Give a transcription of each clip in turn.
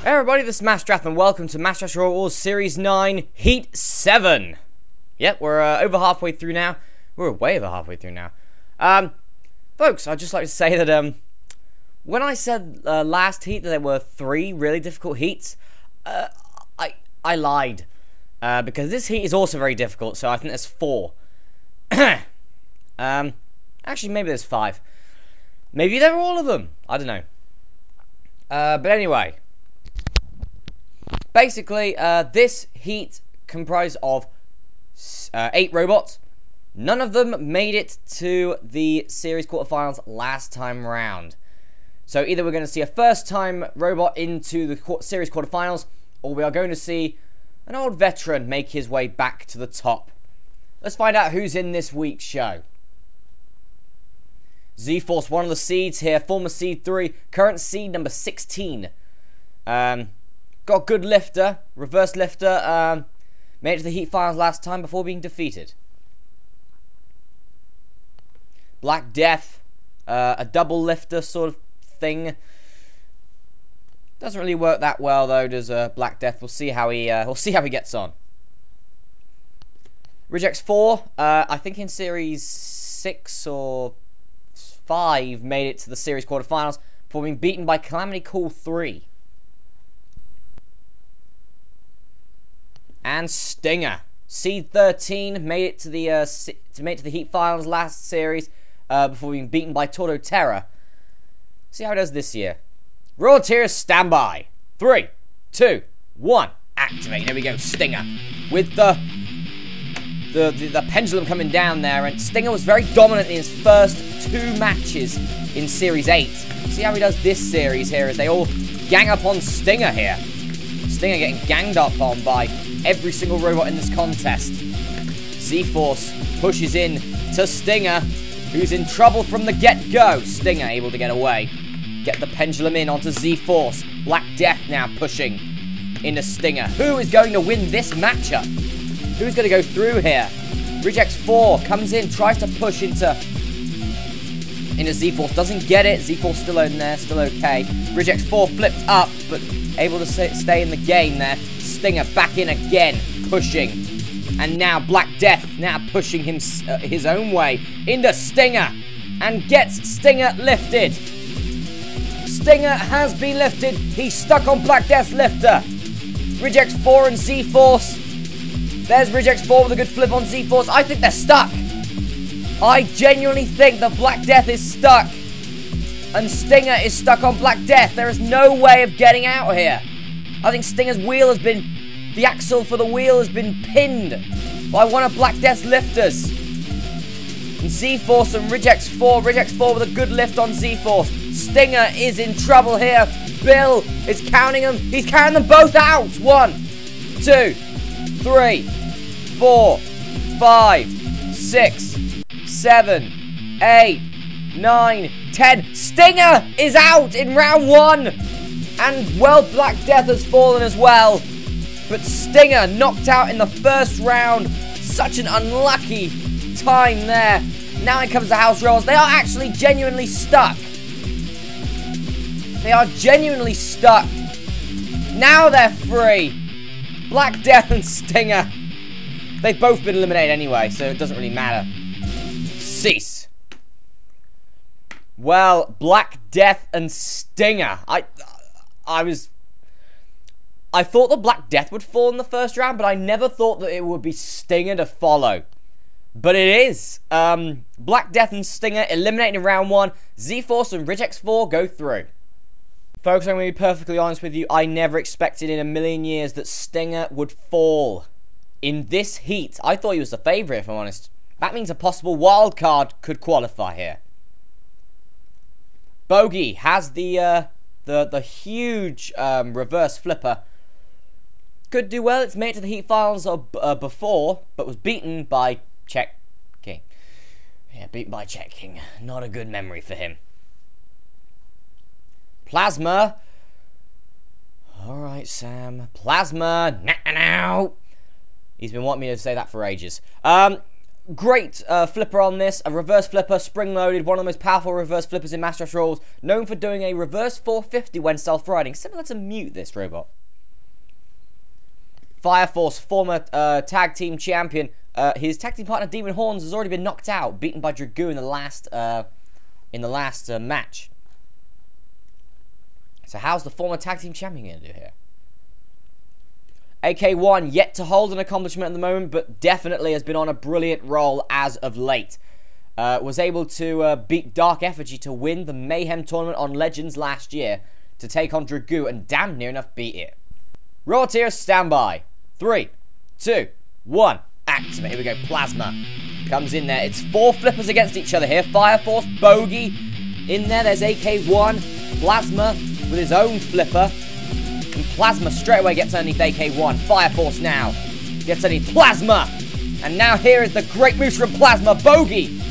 Hey everybody, this is Masterath and welcome to Masteraths Royal Wars Series 9, Heat 7. Yep, we're over halfway through now. We're way over halfway through now. Folks, I'd just like to say that, when I said last heat that there were 3 really difficult heats, I lied. Because this heat is also very difficult, so I think there's 4. Actually, maybe there's 5. Maybe they're all of them. I don't know. But anyway. Basically, this heat comprised of 8 robots. None of them made it to the series quarterfinals last time round. So either we're going to see a first-time robot into the series quarterfinals, or we are going to see an old veteran make his way back to the top. Let's find out who's in this week's show. ZForce, one of the seeds here, former seed 3, current seed number 16. Got good lifter, reverse lifter, made it to the heat finals last time before being defeated. Black Death, a double lifter sort of thing. Doesn't really work that well though, does Black Death. We'll see how he gets on. Rejects 4, I think in series 6 or 5 made it to the series quarterfinals before being beaten by Calamity Call 3. And Stinger, seed 13, made it to the heat finals last series before being beaten by Tordo Terra. See how it does this year. Royal Tiers, standby. 3, 2, 1, activate. There we go, Stinger with the pendulum coming down there, and Stinger was very dominant in his first 2 matches in Series 8. See how he does this series here as they all gang up on Stinger here. Stinger getting ganged up on by every single robot in this contest. ZForce pushes in to Stinger, who's in trouble from the get-go. Stinger able to get away. Get the pendulum in onto ZForce. Black Death now pushing into Stinger. Who is going to win this matchup? Who's going to go through here? Rejects 4, comes in, tries to push into ZForce. Doesn't get it. ZForce still in there, still okay. Rejects 4 flipped up, but able to stay in the game there. Stinger back in again, pushing. And now Black Death now pushing him his own way into Stinger. And gets Stinger lifted. Stinger has been lifted. He's stuck on Black Death's lifter. Rejects 4 and ZForce. There's Rejects 4 with a good flip on ZForce. I think they're stuck. I genuinely think that Black Death is stuck. And Stinger is stuck on Black Death. There is no way of getting out here. I think Stinger's wheel has been... The axle for the wheel has been pinned by one of Black Death's lifters. And ZForce and Rejects 4. Rejects 4 with a good lift on ZForce. Stinger is in trouble here. Bill is counting them. He's carrying them both out. 1, 2, 3, 4, 5, 6, 7, 8, 9, 10. Stinger is out in round 1. And, well, Black Death has fallen as well. But Stinger knocked out in the first round. Such an unlucky time there. Now it comes to house rolls. They are actually genuinely stuck. They are genuinely stuck. Now they're free. Black Death and Stinger. They've both been eliminated anyway, so it doesn't really matter. Cease. Well, Black Death and Stinger. I thought the Black Death would fall in the first round, but I never thought that it would be Stinger to follow. But it is. Black Death and Stinger eliminated in round 1. ZForce and Rejects 4 go through. Folks, I'm going to be perfectly honest with you. I never expected in a million years that Stinger would fall in this heat. I thought he was the favourite, if I'm honest. That means a possible wild card could qualify here. Bogey has the huge reverse flipper. Could do well. It's made it to the heat finals before, but was beaten by Czech King. Yeah, beaten by Czech King. Not a good memory for him. Plasma. Alright, Sam. Plasma. Now. He's been wanting me to say that for ages. great flipper on this, a reverse flipper, spring-loaded, one of the most powerful reverse flippers in Masterath rules, known for doing a reverse 450 when self-riding, similar to Mute, this robot. FireForce, former tag team champion, his tag team partner Demon Horns has already been knocked out, beaten by Dragoo in the last match. So how's the former tag team champion going to do here? AK1 yet to hold an accomplishment at the moment, but definitely has been on a brilliant roll as of late. Was able to beat Dark Effigy to win the Mayhem tournament on Legends last year to take on Dragoo and damn near enough beat it. Roboteer, standby. 3, 2, 1, activate. Here we go. Plasma comes in there. It's 4 flippers against each other here. FireForce, Bogey in there. There's AK1. Plasma with his own flipper. And Plasma straight away gets underneath AK1. FireForce now gets underneath Plasma. And now here is the great moves from Plasma. Bogey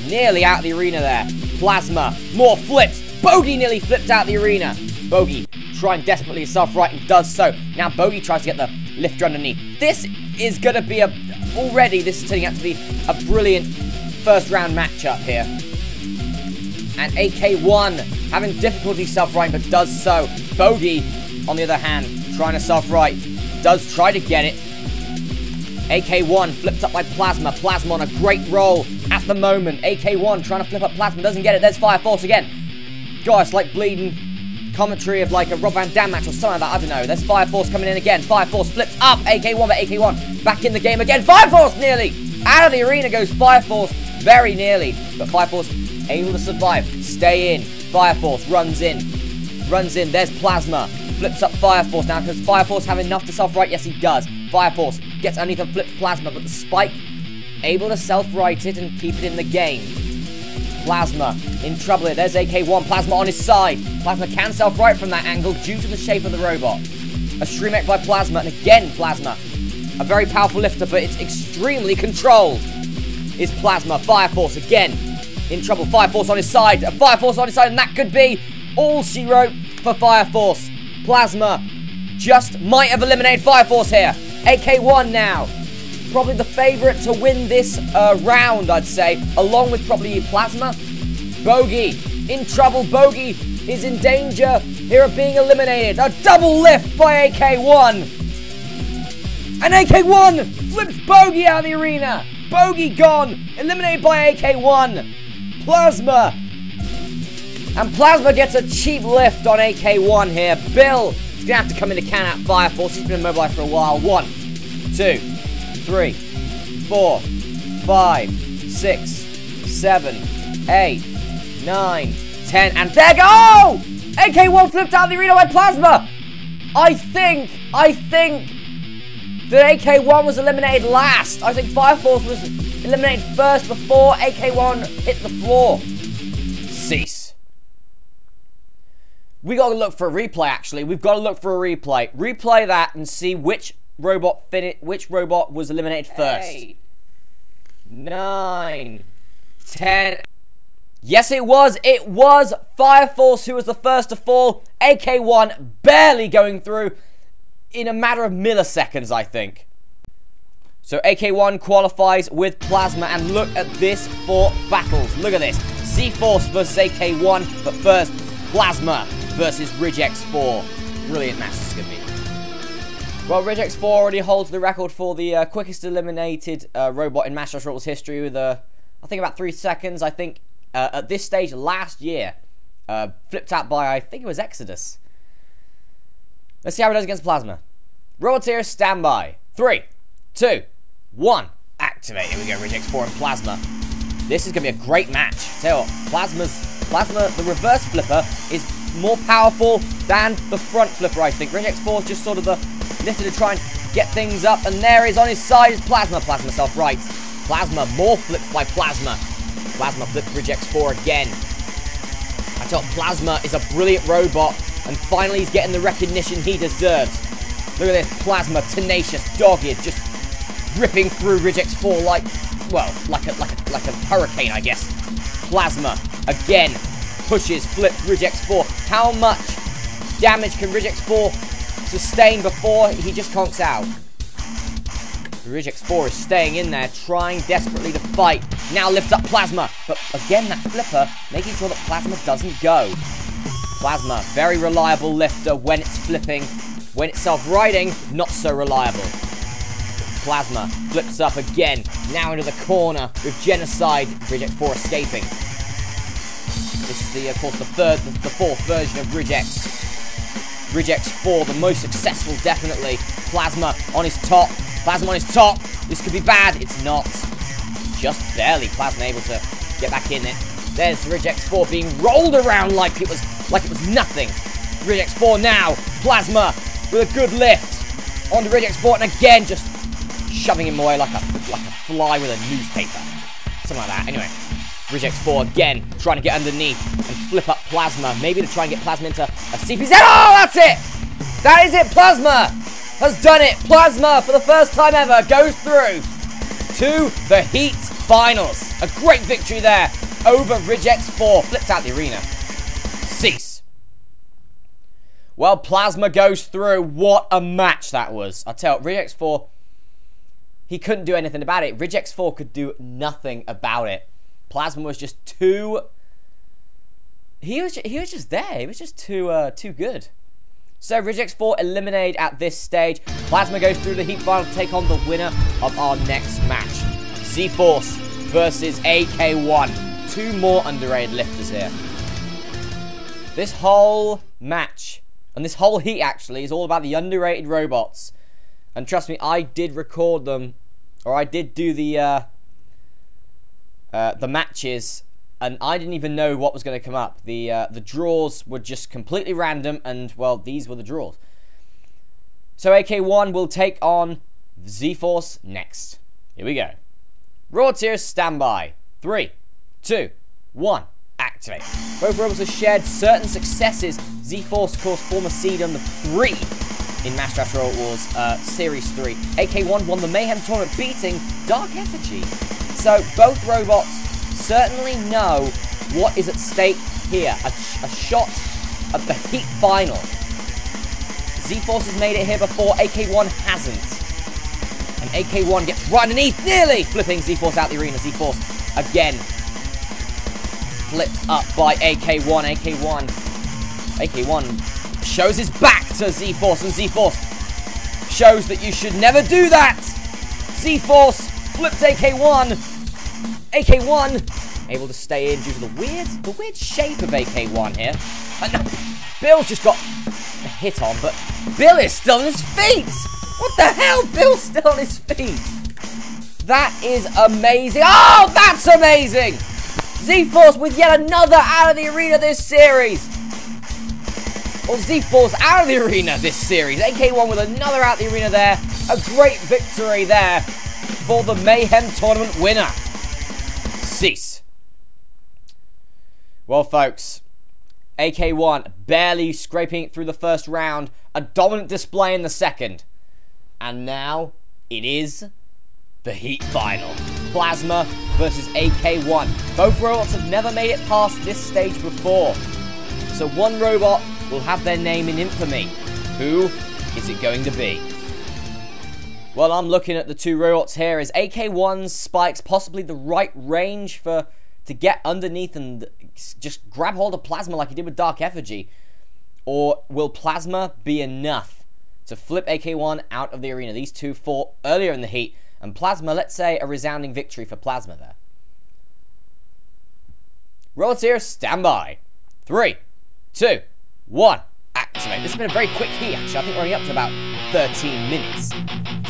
nearly out of the arena there. Plasma, more flips. Bogey nearly flipped out the arena. Bogey trying desperately to self-right and does so. Now Bogey tries to get the lifter underneath. This is going to be already this is turning out to be a brilliant first round matchup here. And AK1 having difficulty self-right but does so. Bogey, on the other hand, trying to self-right, does try to get it. AK1 flipped up by Plasma. Plasma on a great roll at the moment. AK1 trying to flip up Plasma, doesn't get it. There's FireForce again. God, it's like bleeding commentary of like a Rob Van Dam match or something like that. I don't know. There's FireForce coming in again. FireForce flips up AK1, but AK1 back in the game again. FireForce nearly out of the arena goes FireForce. Very nearly, but FireForce able to survive. Stay in. FireForce runs in. Runs in. There's Plasma. Flips up FireForce now. Does FireForce have enough to self-right? Yes, he does. FireForce gets underneath and flips Plasma, but the spike able to self-right it and keep it in the game. Plasma in trouble here. There's AK1. Plasma on his side. Plasma can self-right from that angle due to the shape of the robot. A stream X by Plasma, and again Plasma. A very powerful lifter, but it's extremely controlled. Is Plasma. FireForce again in trouble. FireForce on his side. FireForce on his side, and that could be all she wrote for FireForce. Plasma just might have eliminated FireForce here. AK1 now. Probably the favourite to win this round, I'd say, along with probably Plasma. Bogey in trouble. Bogey is in danger here of being eliminated. A double lift by AK1. And AK1 flips Bogey out of the arena. Bogey gone. Eliminated by AK1. Plasma. And Plasma gets a cheap lift on AK1 here. Bill is going to have to come in to can out FireForce. He's been immobilized for a while. 1, 2, 3, 4, 5, 6, 7, 8, 9, 10, and there go! Oh! AK1 flipped out of the arena by Plasma! I think that AK1 was eliminated last. I think FireForce was eliminated first before AK1 hit the floor. Cease. We gotta look for a replay, actually. We've got to look for a replay. Replay that and see which robot was eliminated first. 8, 9, 10. Yes, it was. It was FireForce who was the first to fall. AK1 barely going through in a matter of milliseconds, I think. So AK1 qualifies with Plasma, and look at this for battles. Look at this. ZForce versus AK1, but first, Plasma versus RidgeX4. Brilliant match this is going to be. Well, RidgeX4 already holds the record for the quickest eliminated robot in Masterath rules history with, I think, about 3 seconds. I think at this stage last year, flipped out by, I think it was Exodus. Let's see how it does against Plasma. Roboteer, standby. 3, 2, 1, activate. Here we go, RidgeX4 and Plasma. This is going to be a great match. Tell you what, Plasma, the reverse flipper, is more powerful than the front flipper, I think. RidgeX4 is just sort of the lifter to try and get things up, and there is on his side is Plasma. Plasma self-rights. Plasma, more flips by Plasma. Plasma flips RidgeX4 again. I tell you, Plasma is a brilliant robot, and finally he's getting the recognition he deserves. Look at this, Plasma, tenacious, dogged, just ripping through RidgeX4 like a hurricane, I guess. Plasma, again, pushes, flips RidgeX4. How much damage can RidgeX4 sustain before he just conks out? Reject 4 is staying in there, trying desperately to fight. Now lifts up Plasma, but again that flipper, making sure that Plasma doesn't go. Plasma, very reliable lifter when it's flipping. When it's self-riding, not so reliable. Plasma flips up again, now into the corner with Genocide. Reject 4 escaping. This is, of course, the fourth version of Reject. Reject 4, the most successful, definitely. Plasma on his top. Plasma on his top. This could be bad. It's not. Just barely. Plasma able to get back in it. There's Reject 4 being rolled around like it was nothing. Reject 4 now. Plasma with a good lift onto Reject 4, and again just shoving him away like a fly with a newspaper. Something like that. Anyway, Reject 4 again trying to get underneath and flip up Plasma. Maybe to try and get Plasma into a CPZ. Oh, that's it! That is it! Plasma has done it! Plasma, for the first time ever, goes through to the Heat Finals. A great victory there over Reject 4. Flipped out the arena. Cease. Well, Plasma goes through. What a match that was. I'll tell you, Reject 4, he couldn't do anything about it. Reject 4 could do nothing about it. Plasma was just too... He was just there. He was just too good. So Reject 4 eliminated at this stage. Plasma goes through the Heat Final to take on the winner of our next match. ZForce versus AK1. Two more underrated lifters here. This whole match, and this whole heat actually, is all about the underrated robots. And trust me, I did record them, or I did do the matches, and I didn't even know what was going to come up. The draws were just completely random, and, well, these were the draws. So AK1 will take on ZForce next. Here we go. Raw tiers, standby. 3, 2, 1, activate. Both robots have shared certain successes. ZForce, of course, former seed on the 3 in Masteraths Robot Wars Series 3. AK1 won the Mayhem tournament, beating Dark Effigy. So both robots certainly know what is at stake here. A shot at the Heat Final. ZForce has made it here before, AK1 hasn't. And AK1 gets right underneath, nearly flipping ZForce out the arena. ZForce again flipped up by AK1. AK1 shows his back to ZForce, and ZForce shows that you should never do that. ZForce flips AK1. AK1 able to stay in due to the weird shape of AK1 here. And Bill's just got a hit on, but Bill is still on his feet. What the hell? Bill's still on his feet. That is amazing. Oh, that's amazing. ZForce with yet another out of the arena this series. Or ZForce out of the arena this series. AK1 with another out of the arena there. A great victory there for the Mayhem tournament winner. Cease. Well, folks, AK1 barely scraping it through the first round. A dominant display in the second. And now it is the Heat Final. Plasma versus AK1. Both robots have never made it past this stage before. So one robot will have their name in infamy. Who is it going to be? Well, I'm looking at the two robots here. Is AK1's spikes possibly the right range to get underneath and just grab hold of Plasma like he did with Dark Effigy? Or will Plasma be enough to flip AK1 out of the arena? These two fought earlier in the heat, and Plasma, let's say, a resounding victory for Plasma there. Robots here, standby. 3, 2, 1, activate. This has been a very quick heat, actually. I think we're only up to about 13 minutes.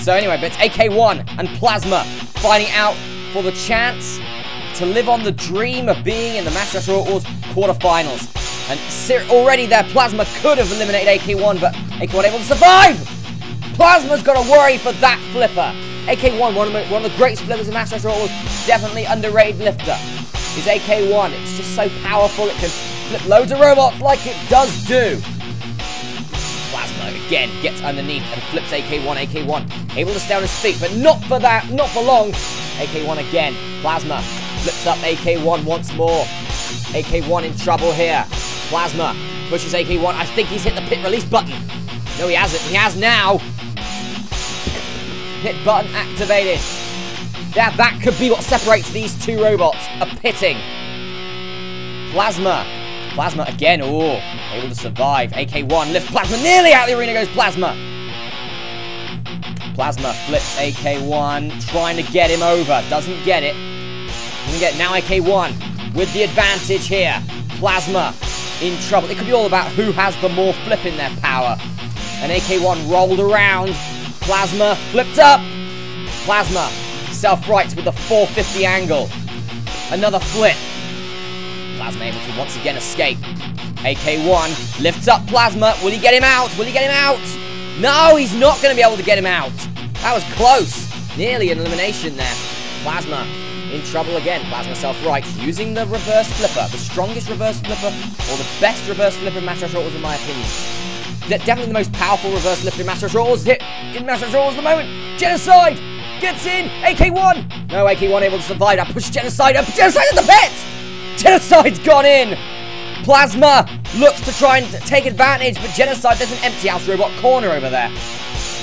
So anyway, but it's AK1 and Plasma fighting out for the chance to live on the dream of being in the Masteraths Robot Wars quarterfinals. And already there, Plasma could have eliminated AK1, but AK1 able to survive! Plasma's got to worry for that flipper. AK1, one of the greatest flippers in Masteraths Robot Wars, definitely underrated lifter, is AK1. It's just so powerful, it can flip loads of robots like it does do. Plasma again gets underneath and flips AK1. AK1 able to stay on his feet, but not for that, not for long. AK1 again. Plasma flips up AK1 once more. AK1 in trouble here. Plasma pushes AK1. I think he's hit the pit release button. No, he hasn't. He has now. Pit button activated. Yeah, that could be what separates these two robots. A pitting. Plasma. Plasma again. Oh, able to survive. AK1 lifts Plasma. Nearly out of the arena goes Plasma. Plasma flips AK1. Trying to get him over. Doesn't get it. Doesn't get it. Now AK1 with the advantage here. Plasma in trouble. It could be all about who has the more flip in their power. And AK1 rolled around. Plasma flipped up. Plasma self-rights with the 450 angle. Another flip. Plasma able to once again escape. AK1 lifts up Plasma. Will he get him out? Will he get him out? No, he's not going to be able to get him out. That was close. Nearly an elimination there. Plasma in trouble again. Plasma self-rights using the reverse flipper. The strongest reverse flipper, or the best reverse flipper in Masterath in my opinion. Definitely the most powerful reverse lifter in Masterath hit in Masterath at the moment. Genocide gets in. AK1. No, AK1 able to survive. That push Genocide up. Genocide in the pit. Genocide's gone in. Plasma looks to try and take advantage, but Genocide, there's an empty house robot corner over there.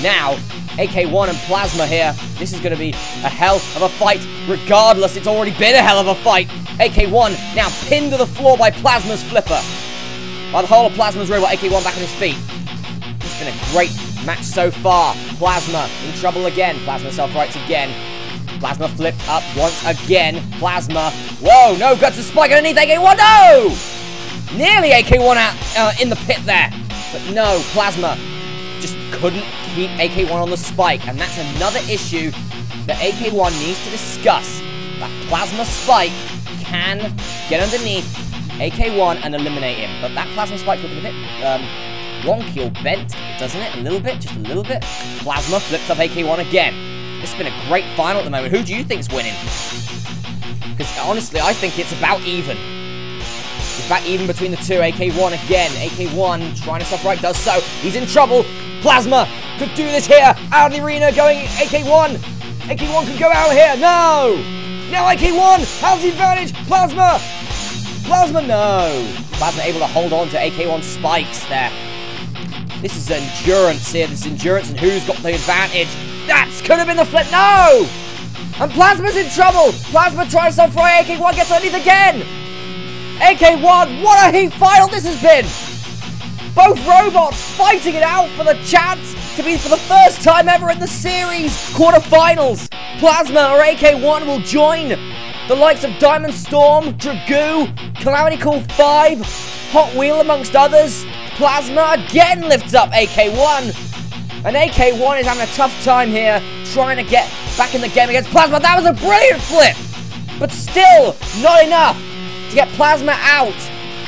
Now, AK1 and Plasma here. This is going to be a hell of a fight. Regardless, it's already been a hell of a fight. AK1 now pinned to the floor by Plasma's flipper. By the whole of Plasma's robot, AK1 back on his feet. It's been a great match so far. Plasma in trouble again. Plasma self-rights again. Plasma flipped up once again. Plasma. Whoa, no, guts and spike underneath AK1. No! Nearly AK1 out in the pit there. But no, Plasma just couldn't keep AK1 on the spike. And that's another issue that AK1 needs to discuss. That Plasma spike can get underneath AK1 and eliminate him. But that Plasma spike looking a bit wonky or bent, doesn't it? A little bit, just a little bit. Plasma flips up AK1 again. This has been a great final at the moment. Who do you think's winning? Because honestly, I think it's about even. It's about even between the two. AK1 again. AK1 trying to self-right, does so. He's in trouble. Plasma could do this here. Out of the arena going AK1. AK1 could go out here. No! Now AK1 has the advantage. Plasma! Plasma, no! Plasma able to hold on to AK1 spikes there. This is endurance here. This is endurance and who's got the advantage. That could have been the flip. No! And Plasma's in trouble. Plasma tries to fry. AK1 gets underneath again. AK1, what a heat final this has been. Both robots fighting it out for the chance to be for the first time ever in the series quarterfinals. Plasma or AK1 will join the likes of Diamond Storm, Dragoo, Calamity Call 5, Hot Wheel amongst others. Plasma again lifts up AK1. And AK1 is having a tough time here, trying to get back in the game against Plasma. That was a brilliant flip, but still not enough to get Plasma out.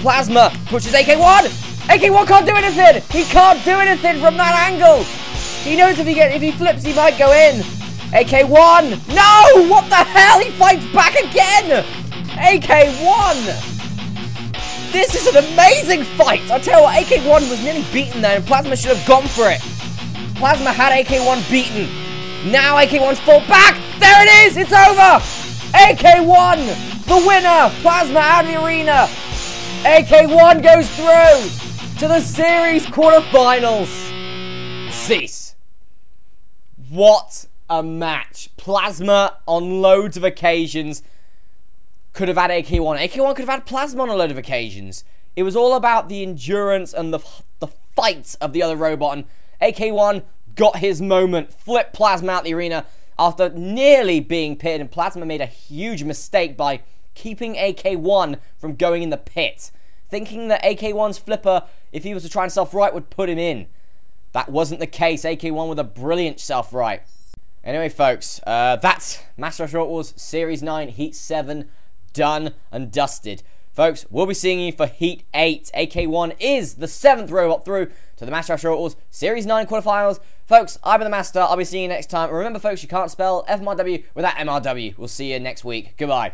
Plasma pushes AK1. AK1 can't do anything. He can't do anything from that angle. He knows if he flips, he might go in. AK1. No! What the hell? He fights back again. AK1. This is an amazing fight. I tell you what, AK1 was nearly beaten there, and Plasma should have gone for it. Plasma had AK1 beaten. Now AK1's fought back. There it is. It's over. AK1, the winner. Plasma out of the arena. AK1 goes through to the series quarterfinals. Cease. What a match. Plasma on loads of occasions could have had AK1. AK1 could have had Plasma on a load of occasions. It was all about the endurance and the fights of the other robot, and AK1 got his moment, flipped Plasma out the arena after nearly being pitted, and Plasma made a huge mistake by keeping AK1 from going in the pit, thinking that AK1's flipper, if he was to try and self-right, would put him in. That wasn't the case. AK1 with a brilliant self-right. Anyway, folks, that's Masterath Wars Series 9 Heat 7 done and dusted. Folks, we'll be seeing you for Heat 8. AK1 is the 7th robot through to the Masterath Wars Series 9 quarterfinals. Folks, I've been the Master. I'll be seeing you next time. Remember, folks, you can't spell FMRW without MRW. We'll see you next week. Goodbye.